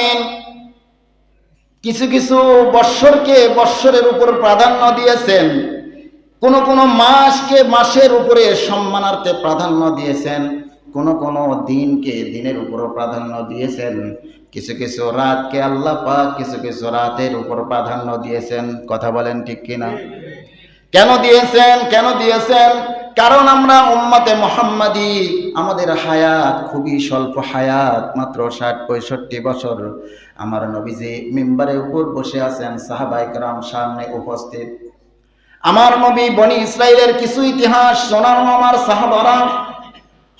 আলামিন কিছু কিছু বৎসরকে বৎসরের উপর প্রাধান্য দিয়েছেন, কোন কোন মাসকে মাসের উপরে সম্মানার্থে প্রাধান্য দিয়েছেন, কোন কোন দিনকে দিনের উপরও প্রাধান্য দিয়েছেন, কিছু কিছু রাতকে আল্লাহ পাক কিছু কিছু রাতের উপর প্রাধান্য দিয়েছেন। কথা বলেন ঠিক কিনা? কেন দিয়েছেন? কেন দিয়েছেন? কারণ আমরা উম্মতে মুহাম্মাদি, আমাদের হায়াত খুবই স্বল্প হায়াত, মাত্র ৬০-৬৫ বছর। আমার নবীজি মিম্বারের উপর বসে আছেন, সাহাবায়ে কেরাম সামনে উপস্থিত। আমার নবী বনি ইসরাইলের কিছু ইতিহাস শোনানো আমার সাহাবারা,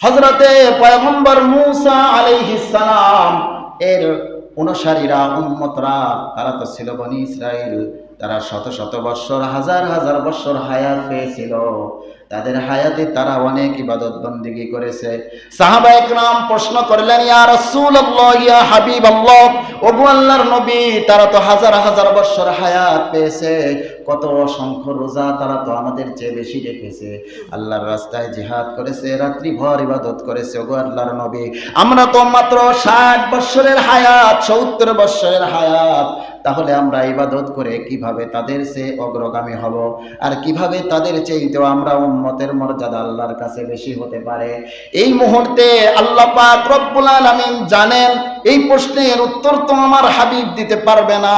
হযরতে পয়গম্বর মূসা আলাইহিস সালাম এর অনুসারীরা, উম্মতরা, তারা তো ছিল বনি ইসরাইল। তারা শত শত বৎসর, হাজার হাজার বৎসর হায়াত পেয়েছিল। তাদের হায়াতে তারা অনেক ইবাদত বন্দেগী করেছে। সাহাবায়ে কেরাম প্রশ্ন করলেন, ইয়া রাসূলুল্লাহ, ইয়া হাবিবাল্লাহ, ওগো আল্লাহর নবী, তারা তো হাজার হাজার বৎসর হায়াত পেয়েছে, কত অসংখ্য রোজা তারা তো আমাদের চেয়ে বেশি রেখেছে, আল্লাহর রাস্তায় জিহাদ করেছে, রাত্রি ভর ইবাদত করেছে, ওগো আল্লাহর নবী, আমরা তো মাত্র ৬০ বৎসরের হায়াত, ৭০ বৎসরের হায়াত, তাহলে আমরা ইবাদত করে কিভাবে তাদের চেয়ে অগ্রগামী হব? আর কিভাবে তাদের চাইতেও আমরা উম্মতের মর্যাদা আল্লাহর কাছে বেশি হতে পারে? এই মুহূর্তে আল্লাহ পাক রব্বুল আলামিন জানেন এই প্রশ্নের উত্তর তো আমার হাবিব দিতে পারবে না।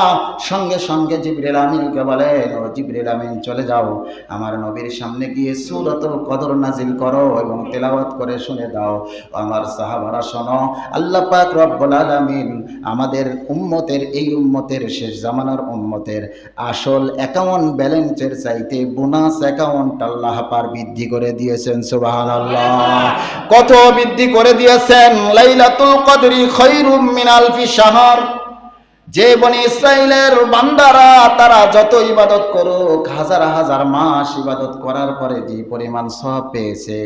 সঙ্গে সঙ্গে জিবরিল আমিনকে বলেন, ও জিবরিল আমিন, চলে যাও, আমার নবীর সামনে গিয়ে সূরাতুল কদর নাজিল করো এবং তেলাওয়াত করে শুনে দাও। আমার সাহাবারা শোনো, আল্লাহ পাক রব্বুল আলামিন আমাদের উম্মতের, এই উম্মতের, শেষ জামানার উম্মতের আসল অ্যাকাউন্ট ব্যালেন্সের চাইতে বোনাস অ্যাকাউন্ট আল্লাহ পাক বৃদ্ধি করে দিয়েছেন। সুবহানাল্লাহ। কত বৃদ্ধি করে দিয়েছেন? লাইলাতুল কদরি খায়রুম মিন আলফি শাহর। যে বনি ইসরাইলের বান্দারা তারা যত ইবাদত করুক, হাজার হাজার মাস ইবাদত করার পরে যে পরিমাণ সওয়াব পেয়েছে,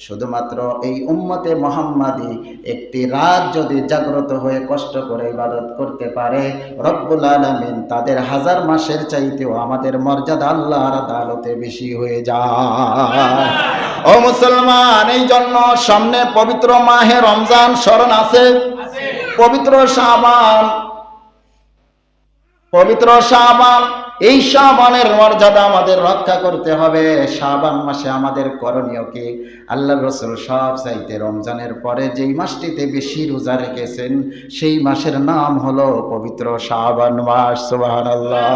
শুধুমাত্র এই উম্মতে মুহাম্মাদি একটি রাত যদি জাগ্রত হয়ে কষ্ট করে ইবাদত করতে পারে, রব্বুল আলামিন তাদের হাজার মাসের চাইতেও আমাদের মর্যাদা আল্লাহর আদালতে বেশি হয়ে যায়। ও মুসলমান, এই জন্য সামনে পবিত্র মাহে রমজান স্মরণ আছে, পবিত্র শাবান, পবিত্র শাবান, এই শাবানের মর্যাদা আমাদের রক্ষা করতে হবে। শাবান মাসে আমাদের করণীয় কি? আল্লাহর রাসূল সব চাইতে রমজানের পরে যেই মাসটিতে বেশি রোজা রেখেছেন, সেই মাসের নাম হলো পবিত্র শাবান মাস। সুবহানাল্লাহ।